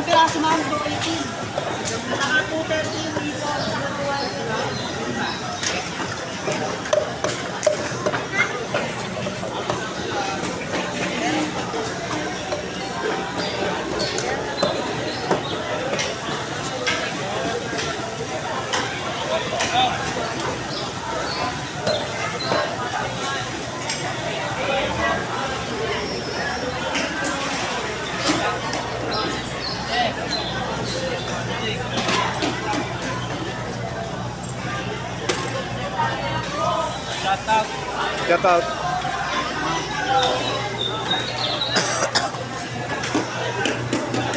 Limang piraso ma'am, 218. Saka 230 dito. Shout out.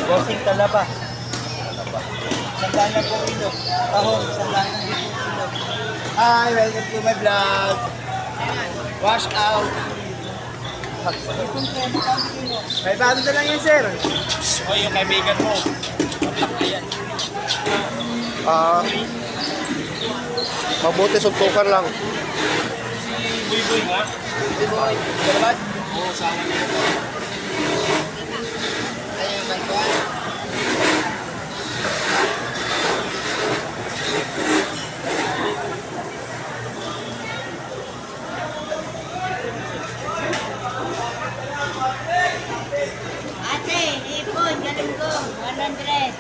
Bossing talaba. Sandaan na po ito. Tahong, sandaan na dito ito. Hi, welcome to my vlog. Wash out. May bago na lang yan, sir. O, yung kaibigan mo. Kontak na yan. Mabuti suntukan lang. Si Buy nga. Si Buy. Salamat. Oo, sana na ito. Ayun, nagkuhan. Ate, ipon, galing ko. 100.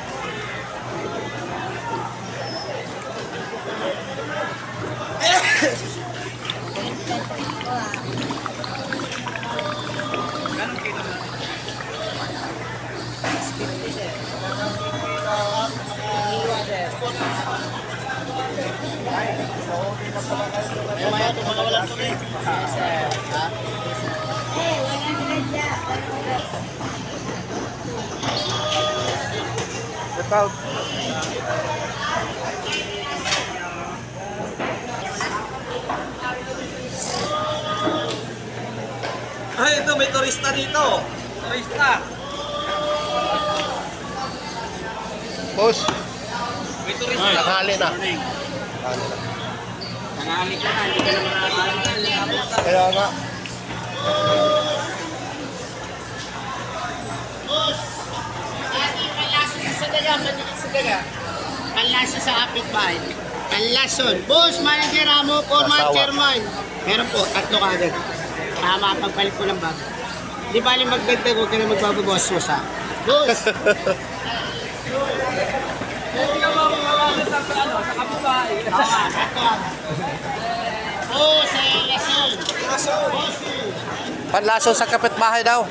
Shout out. Ay, ito, may turista dito. Turista. Boss, May turista. tanghali na. Nangali ka na, hindi ka naman nakakali. Kaya nga. Panlaso sa kapitbahay. Panlason. Boss, manager, amo, foreman, Asawa. chairman. Meron po, tatlo kagad. Tama, pagpalit ko ng bag. Di bali magdagdag, huwag ka na magbabawas mo sa. Boss! Boss, lason. Panlason sa kapitbahay daw.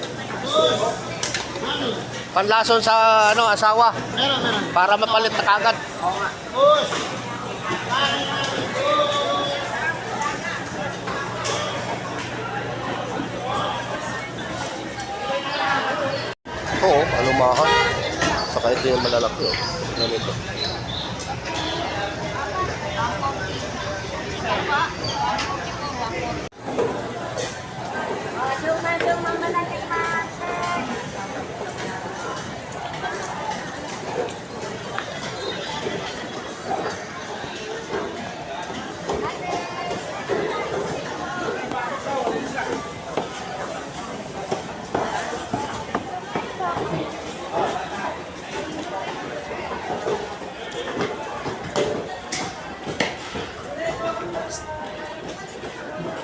Panlason sa asawa Meron. para mapalit na kagad. Boss! Oo, alumahan. Saka ito yung malalaki. Oh. Ganito. Masuk, mama nanti masuk.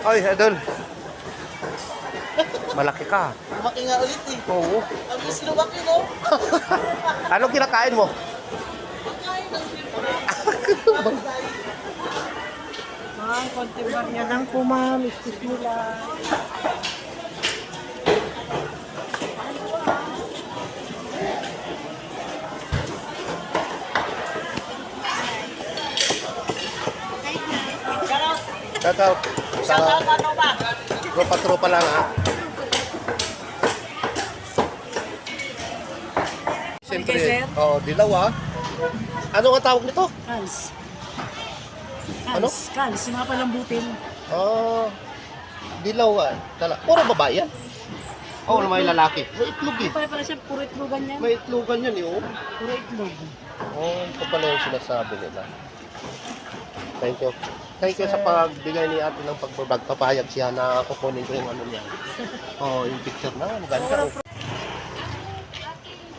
Ay, idol. Malaki ka. Lumaki nga ulit eh. Oo. Ang is lumaki, no? Anong kinakain mo? Ma'am, konti ba niya lang po, ma'am. Excuse me lang. Shout out. Sa Ano ba? tropa-tropa lang ha. Siyempre, dilaw ha. Ano nga tawag nito? Cans. Ano? Cans, yung mga palambutin. Dilaw ha. Puro babae yan. Oo, may lalaki. May itlog eh. Pala siya, puro itlogan yan. May itlogan yan eh. Oh. Puro itlog. Ito pala yung sinasabi nila. Thank you. Thank you sa pagbigay ni ate ng pagbablog. Papayag siya na kukunin ko yung ano niya. Yung picture na. Maganda.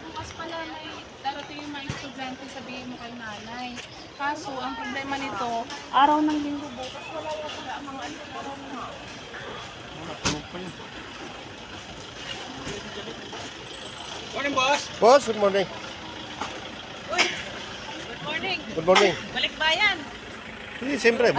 Bukas pala may araw ng linggo bukas. Wala yata sa mga ano araw na. Morning, boss. Boss, good morning. Uy, good morning. Good morning. Balik bayan. Hindi, siyempre.